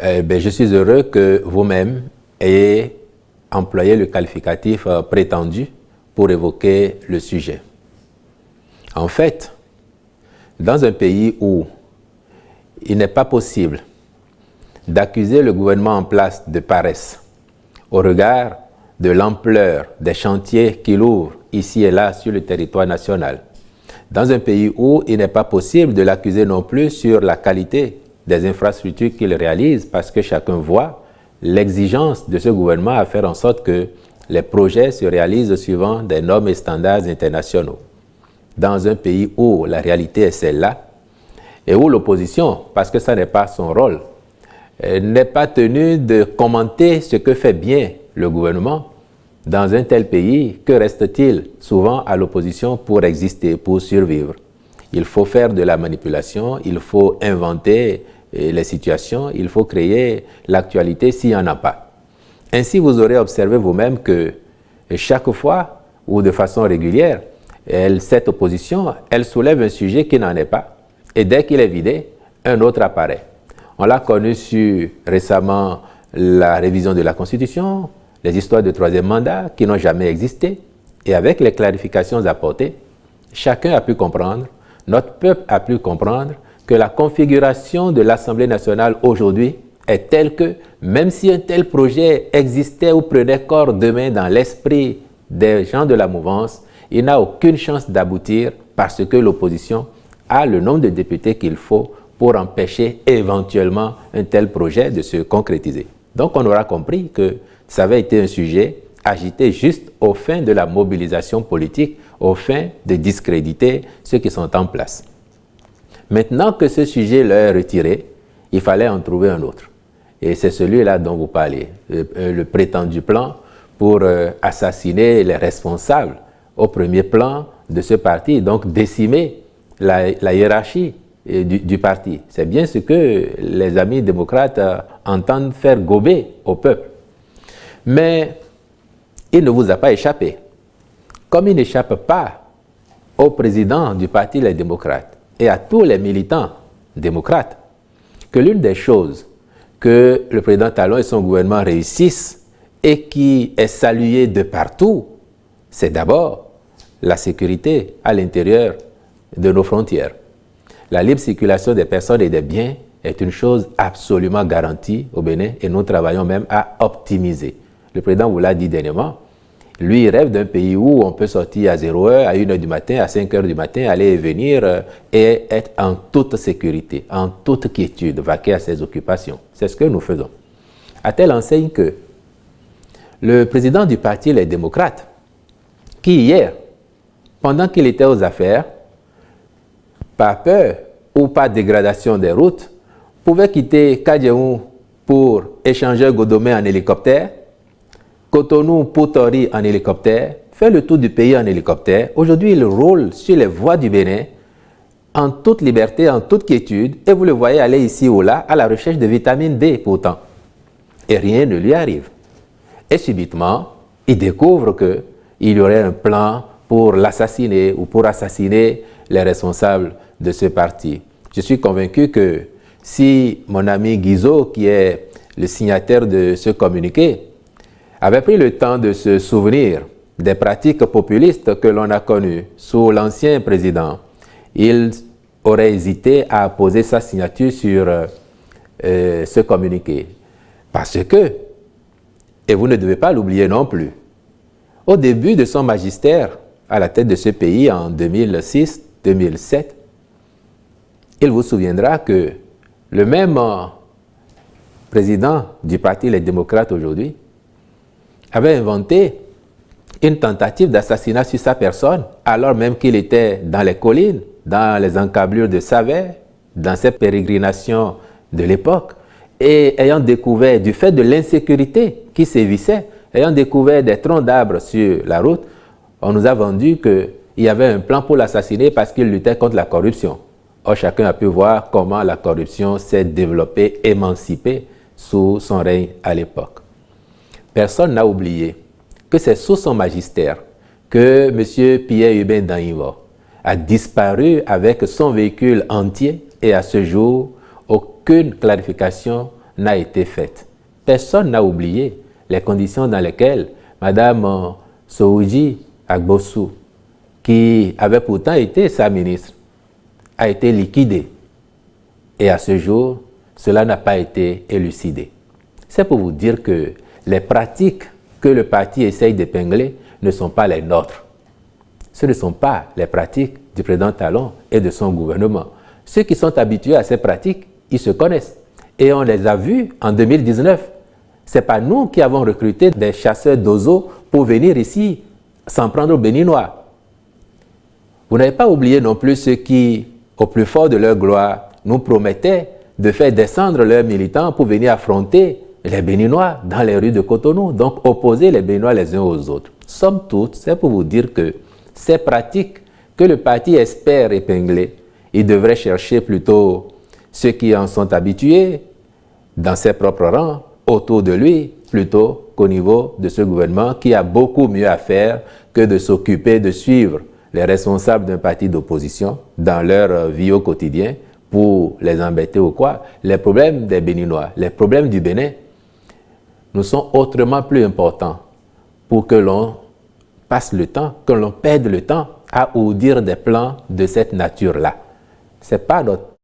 Je suis heureux que vous-même ayez employé le qualificatif prétendu pour évoquer le sujet. En fait, dans un pays où il n'est pas possible d'accuser le gouvernement en place de paresse au regard de l'ampleur des chantiers qu'il ouvre ici et là sur le territoire national, dans un pays où il n'est pas possible de l'accuser non plus sur la qualité des infrastructures qu'il réalise, parce que chacun voit l'exigence de ce gouvernement à faire en sorte que les projets se réalisent suivant des normes et standards internationaux. Dans un pays où la réalité est celle-là, et où l'opposition, parce que ça n'est pas son rôle, n'est pas tenue de commenter ce que fait bien le gouvernement, dans un tel pays, que reste-t-il souvent à l'opposition pour exister, pour survivre? Il faut faire de la manipulation, il faut inventer les situations, il faut créer l'actualité s'il n'y en a pas. Ainsi, vous aurez observé vous-même que chaque fois, ou de façon régulière, cette opposition, elle soulève un sujet qui n'en est pas. Et dès qu'il est vidé, un autre apparaît. On l'a connu sur récemment la révision de la Constitution, les histoires de troisième mandat qui n'ont jamais existé. Et avec les clarifications apportées, chacun a pu comprendre, notre peuple a pu comprendre que la configuration de l'Assemblée nationale aujourd'hui est telle que, même si un tel projet existait ou prenait corps demain dans l'esprit des gens de la mouvance, il n'a aucune chance d'aboutir parce que l'opposition a le nombre de députés qu'il faut pour empêcher éventuellement un tel projet de se concrétiser. Donc on aura compris que ça avait été un sujet agité juste aux fins de la mobilisation politique, aux fins de discréditer ceux qui sont en place. Maintenant que ce sujet leur est retiré, il fallait en trouver un autre. Et c'est celui-là dont vous parlez, le prétendu plan pour assassiner les responsables au premier plan de ce parti, donc décimer la hiérarchie du parti. C'est bien ce que les amis démocrates entendent faire gober au peuple. Mais il ne vous a pas échappé. Comme il n'échappe pas au président du parti Les Démocrates et à tous les militants démocrates, que l'une des choses que le président Talon et son gouvernement réussissent et qui est saluée de partout, c'est d'abord la sécurité à l'intérieur de nos frontières. La libre circulation des personnes et des biens est une chose absolument garantie au Bénin et nous travaillons même à optimiser. Le président vous l'a dit dernièrement, lui il rêve d'un pays où on peut sortir à 0h, à 1h du matin, à 5h du matin, aller et venir et être en toute sécurité, en toute quiétude, vaquer à ses occupations. C'est ce que nous faisons. À telle enseigne que le président du parti Les Démocrates, qui hier, pendant qu'il était aux affaires, par peur ou par dégradation des routes, pouvait quitter Kadjeou pour échanger Godomé en hélicoptère, Cotonou pour Tori en hélicoptère, faire le tour du pays en hélicoptère. Aujourd'hui, il roule sur les voies du Bénin en toute liberté, en toute quiétude, et vous le voyez aller ici ou là à la recherche de vitamine D pourtant. Et rien ne lui arrive. Et subitement, il découvre qu'il y aurait un plan pour l'assassiner ou pour assassiner les responsables de ce parti. Je suis convaincu que si mon ami Guizot, qui est le signataire de ce communiqué, avait pris le temps de se souvenir des pratiques populistes que l'on a connues sous l'ancien président, il aurait hésité à poser sa signature sur ce communiqué. Parce que, et vous ne devez pas l'oublier non plus, au début de son magistère à la tête de ce pays en 2006-2007, il vous souviendra que le même président du parti Les Démocrates aujourd'hui avait inventé une tentative d'assassinat sur sa personne, alors même qu'il était dans les collines, dans les encablures de Savès, dans ses pérégrinations de l'époque, et ayant découvert, du fait de l'insécurité qui sévissait, ayant découvert des troncs d'arbres sur la route, on nous a vendu qu'il y avait un plan pour l'assassiner parce qu'il luttait contre la corruption. Or, chacun a pu voir comment la corruption s'est développée, émancipée sous son règne à l'époque. Personne n'a oublié que c'est sous son magistère que M. Pierre-Hubert Daïvo a disparu avec son véhicule entier et à ce jour, aucune clarification n'a été faite. Personne n'a oublié les conditions dans lesquelles Mme Sohouji Agbossou, qui avait pourtant été sa ministre, a été liquidée. Et à ce jour, cela n'a pas été élucidé. C'est pour vous dire que les pratiques que le parti essaye d'épingler ne sont pas les nôtres. Ce ne sont pas les pratiques du président Talon et de son gouvernement. Ceux qui sont habitués à ces pratiques, ils se connaissent. Et on les a vus en 2019. Ce n'est pas nous qui avons recruté des chasseurs d'oiseaux pour venir ici s'en prendre aux Béninois. Vous n'avez pas oublié non plus ceux qui, au plus fort de leur gloire, nous promettaient de faire descendre leurs militants pour venir affronter les Béninois dans les rues de Cotonou, donc opposer les Béninois les uns aux autres. Somme toute, c'est pour vous dire que ces pratiques que le parti espère épingler, il devrait chercher plutôt ceux qui en sont habitués dans ses propres rangs, autour de lui, plutôt qu'au niveau de ce gouvernement qui a beaucoup mieux à faire que de s'occuper de suivre les responsables d'un parti d'opposition dans leur vie au quotidien pour les embêter ou quoi. Les problèmes des Béninois, les problèmes du Bénin nous sont autrement plus importants pour que l'on passe le temps, que l'on perde le temps à ourdir des plans de cette nature-là. Ce n'est pas notre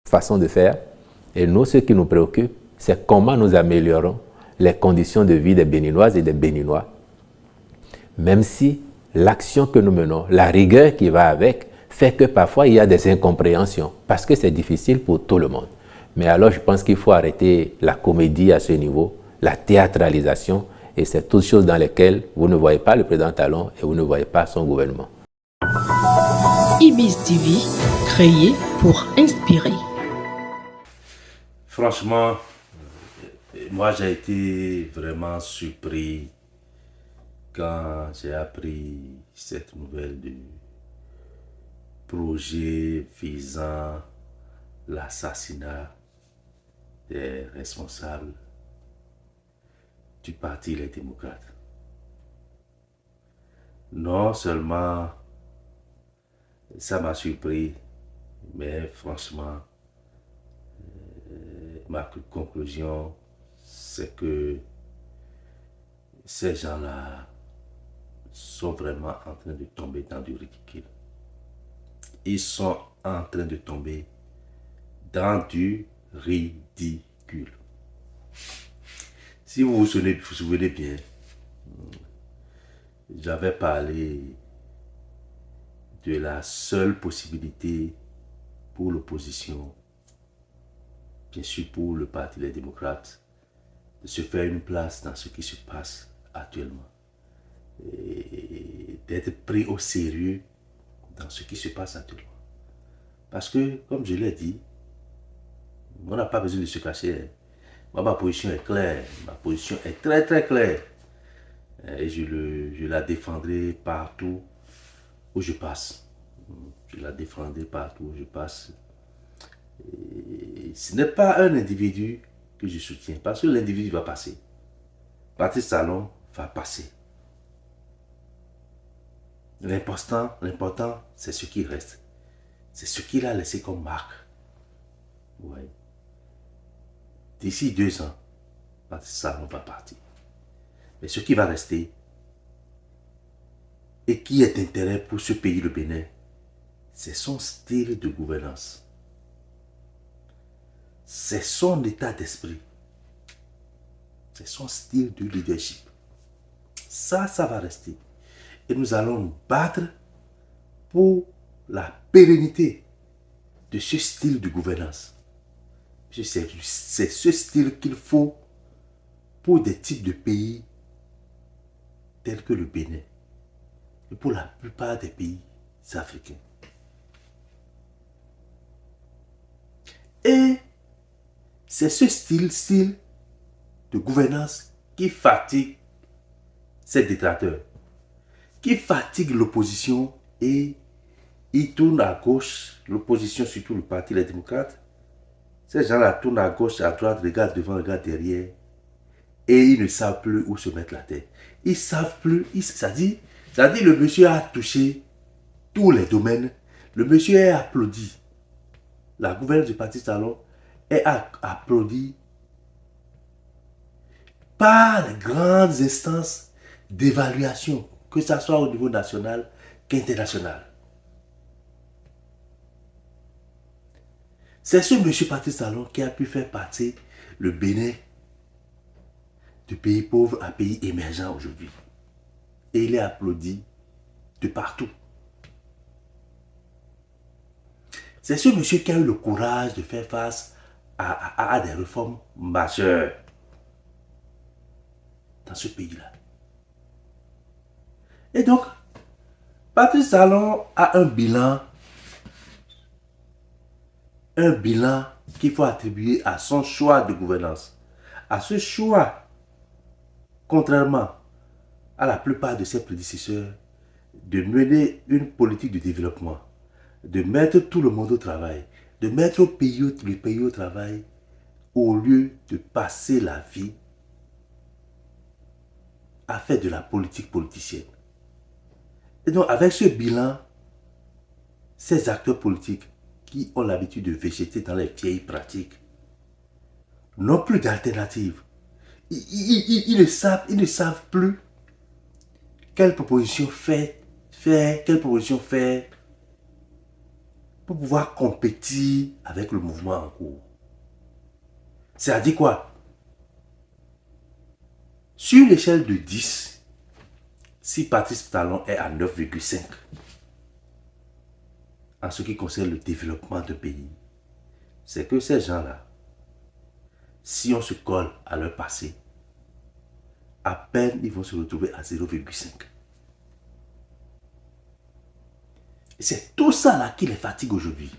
façon de faire. Et nous, ce qui nous préoccupe, c'est comment nous améliorons les conditions de vie des Béninoises et des Béninois. Même si l'action que nous menons, la rigueur qui va avec, fait que parfois il y a des incompréhensions, parce que c'est difficile pour tout le monde. Mais alors je pense qu'il faut arrêter la comédie à ce niveau, la théâtralisation, et c'est toutes choses dans lesquelles vous ne voyez pas le président Talon et vous ne voyez pas son gouvernement. Ibis TV, créé pour inspirer. Franchement, moi j'ai été vraiment surpris quand j'ai appris cette nouvelle du projet visant l'assassinat des responsables du Parti Les Démocrates. Non seulement ça m'a surpris, mais franchement, ma conclusion, c'est que ces gens-là sont vraiment en train de tomber dans du ridicule. Ils sont en train de tomber dans du ridicule. Si vous vous souvenez bien, j'avais parlé de la seule possibilité pour l'opposition, bien sûr pour le Parti des démocrates, de se faire une place dans ce qui se passe actuellement et d'être pris au sérieux dans ce qui se passe actuellement. Parce que, comme je l'ai dit, on n'a pas besoin de se cacher. Moi, ma position est claire, ma position est très très claire. Et je la défendrai partout où je passe. Je la défendrai partout où je passe. Et ce n'est pas un individu que je soutiens, parce que l'individu va passer. Patrice Talon va passer. L'important, c'est ce qui reste. C'est ce qu'il a laissé comme marque. Ouais. D'ici 2 ans, Patrice Talon va partir. Mais ce qui va rester, et qui est d'intérêt pour ce pays, le Bénin, c'est son style de gouvernance. C'est son état d'esprit. C'est son style de leadership. Ça va rester. Et nous allons nous battre pour la pérennité de ce style de gouvernance. C'est ce style qu'il faut pour des types de pays tels que le Bénin et pour la plupart des pays africains. Et c'est ce style de gouvernance qui fatigue ces détracteurs, qui fatigue l'opposition, et ils tournent à gauche, l'opposition, surtout le Parti Les Démocrates. Ces gens-là tournent à gauche, à droite, regardent devant, regardent derrière, et ils ne savent plus où se mettre la tête. Ils savent plus, ça dit le monsieur a touché tous les domaines. Le monsieur est applaudi. La gouvernance du Parti Talon est applaudi par les grandes instances d'évaluation, que ce soit au niveau national qu'international. C'est ce M. Patrice Talon qui a pu faire passer le Bénin de pays pauvre à pays émergent aujourd'hui. Et il est applaudi de partout. C'est ce monsieur qui a eu le courage de faire face à des réformes majeures dans ce pays-là. Et donc, Patrice Talon a un bilan qu'il faut attribuer à son choix de gouvernance. À ce choix, contrairement à la plupart de ses prédécesseurs, de mener une politique de développement, de mettre tout le monde au travail, de mettre le pays au travail, au lieu de passer la vie à faire de la politique politicienne. Et donc, avec ce bilan, ces acteurs politiques qui ont l'habitude de végéter dans les vieilles pratiques n'ont plus d'alternative. Ils ne savent plus quelle proposition faire, quelle proposition faire pour pouvoir compétir avec le mouvement en cours. C'est-à-dire quoi? Sur l'échelle de 10, si Patrice Talon est à 9,5 en ce qui concerne le développement de pays, c'est que ces gens-là, si on se colle à leur passé, à peine ils vont se retrouver à 0,5. C'est tout ça là qui les fatigue aujourd'hui.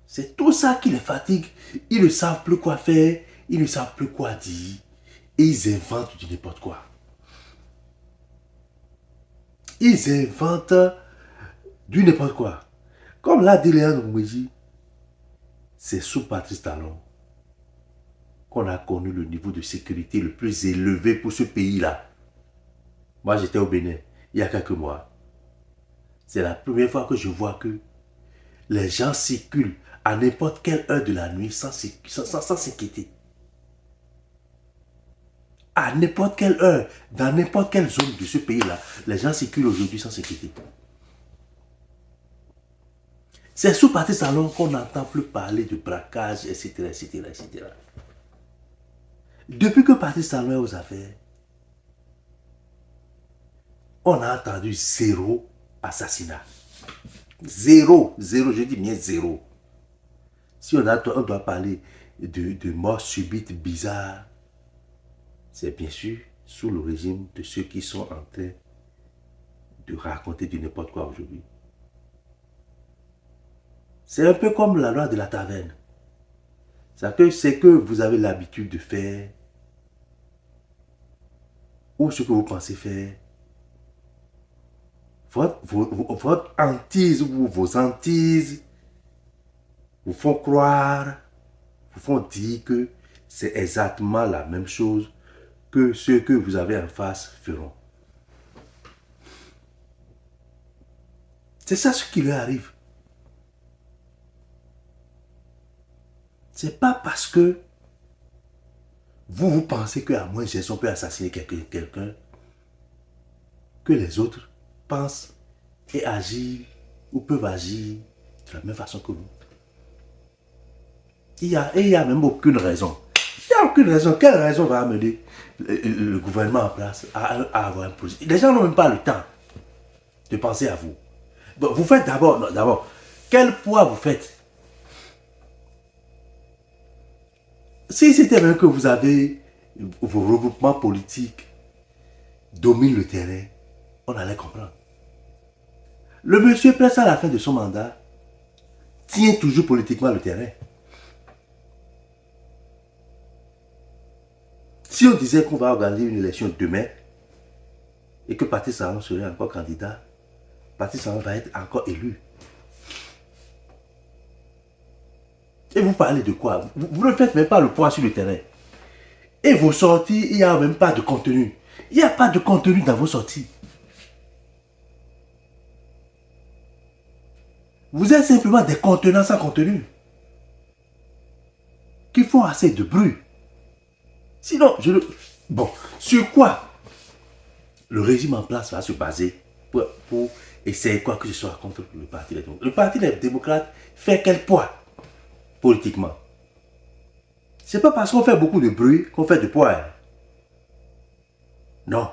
C'est tout ça qui les fatigue. Ils ne savent plus quoi faire, ils ne savent plus quoi dire, et ils inventent du n'importe quoi. Ils inventent du n'importe quoi. Comme l'a dit Léandre Mouéji, c'est sous Patrice Talon qu'on a connu le niveau de sécurité le plus élevé pour ce pays-là. Moi, j'étais au Bénin il y a quelques mois. C'est la première fois que je vois que les gens circulent à n'importe quelle heure de la nuit sans s'inquiéter. À n'importe quelle heure, dans n'importe quelle zone de ce pays-là, les gens circulent aujourd'hui sans s'inquiéter. C'est sous Patrice Talon qu'on n'entend plus parler de braquage, etc., etc., etc. Depuis que Patrice Talon est aux affaires, on a entendu 0 assassinat. 0, je dis bien 0. Si on doit parler de mort subite bizarre, c'est bien sûr sous le régime de ceux qui sont en train de raconter du n'importe quoi aujourd'hui. C'est un peu comme la loi de la taverne. C'est que vous avez l'habitude de faire ou ce que vous pensez faire. Votre hantise ou vos hantises vous font croire, vous font dire que c'est exactement la même chose que ceux que vous avez en face feront. C'est ça ce qui leur arrive. C'est pas parce que vous pensez qu'à moins Gerson peut assassiner quelqu'un que les autres pensent et agissent ou peuvent agir de la même façon que vous. Il y a même aucune raison. Il n'y a aucune raison. Quelle raison va amener le gouvernement en place à avoir un projet? Les gens n'ont même pas le temps de penser à vous. Bon, vous faites d'abord, quel poids vous faites? Si c'était même que vous avez vos regroupements politiques dominent le terrain, on allait comprendre. Le monsieur, presque à la fin de son mandat, tient toujours politiquement le terrain. Si on disait qu'on va organiser une élection demain et que Patrice Talon serait encore candidat, Patrice Talon va être encore élu. Et vous parlez de quoi? Vous ne faites même pas le poids sur le terrain. Et vos sorties, il n'y a même pas de contenu. Il n'y a pas de contenu dans vos sorties. Vous êtes simplement des contenants sans contenu qui font assez de bruit. Sinon, bon, sur quoi le régime en place va se baser pour essayer quoi que ce soit contre le Parti des démocrates? Le Parti des démocrates fait quel poids politiquement? C'est pas parce qu'on fait beaucoup de bruit qu'on fait du poids. Hein. Non.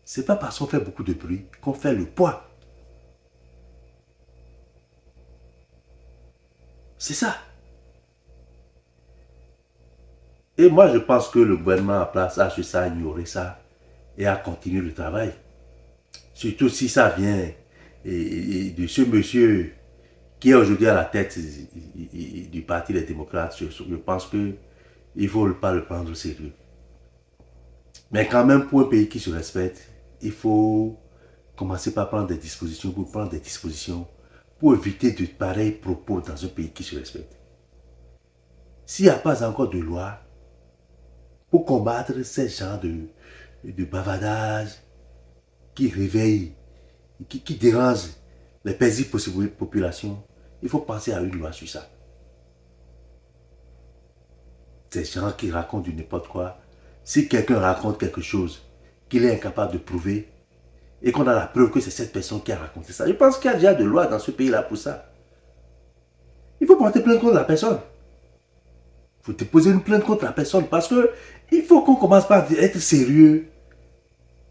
C'est pas parce qu'on fait beaucoup de bruit qu'on fait le poids. C'est ça. Et moi, je pense que le gouvernement en place a juste à ignorer ça et à continuer le travail. Surtout si ça vient de ce monsieur qui est aujourd'hui à la tête du Parti des démocrates. Je pense qu'il ne faut pas le prendre au sérieux. Mais quand même, pour un pays qui se respecte, il faut commencer par prendre des dispositions pour éviter de pareils propos dans un pays qui se respecte. S'il n'y a pas encore de loi pour combattre ces genres de bavardage qui réveillent, qui dérangent les paisibles populations, il faut penser à une loi sur ça. Ces gens qui racontent du n'importe quoi, si quelqu'un raconte quelque chose qu'il est incapable de prouver et qu'on a la preuve que c'est cette personne qui a raconté ça, je pense qu'il y a déjà de loi dans ce pays-là pour ça. Il faut porter plainte contre la personne. Il faut déposer une plainte contre la personne parce que il faut qu'on commence par être sérieux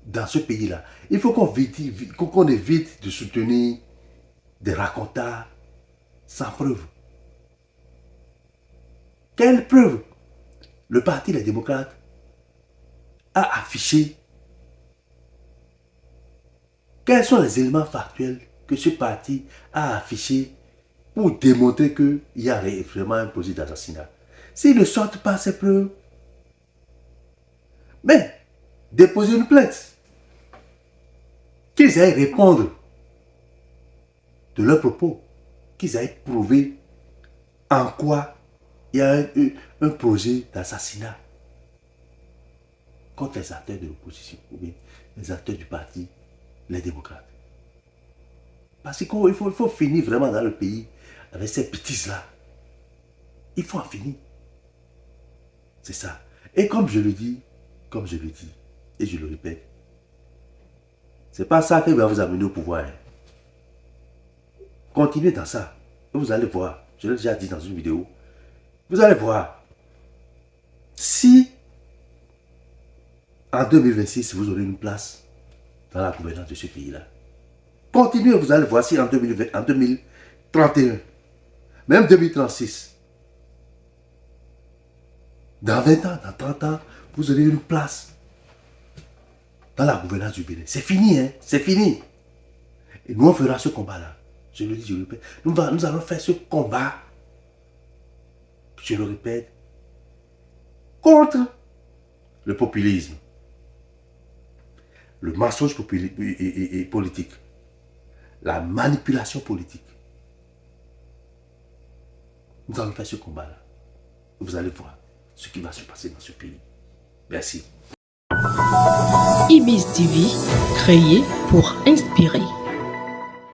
dans ce pays-là. Il faut qu'on évite de soutenir des racontars sans preuve. Quelle preuve le Parti des démocrates a affiché? Quels sont les éléments factuels que ce parti a affichés pour démontrer qu'il y a vraiment un projet d'assassinat? S'ils ne sortent pas ces preuves, mais déposer une plainte, qu'ils aillent répondre de leurs propos, qu'ils aillent prouver en quoi il y a un projet d'assassinat contre les acteurs de l'opposition ou bien les acteurs du parti, les démocrates. Parce qu'il faut finir vraiment dans le pays avec ces bêtises-là. Il faut en finir. C'est ça. Et comme je le dis, et je le répète, c'est pas ça qui va vous amener au pouvoir. Hein. Continuez dans ça. Et vous allez voir. Je l'ai déjà dit dans une vidéo. Vous allez voir. Si en 2026, vous aurez une place dans la gouvernance de ce pays-là, continuez, vous allez voir si en 2031, même 2036, dans 20 ans, dans 30 ans, vous aurez une place dans la gouvernance du Bénin. C'est fini, hein? C'est fini. Et nous, on fera ce combat-là. Je le dis, je le répète. Nous allons faire ce combat, je le répète, contre le populisme, le mensonge politique, la manipulation politique. Nous allons faire ce combat-là. Vous allez voir ce qui va se passer dans ce pays. Merci. Ibis TV, créé pour inspirer.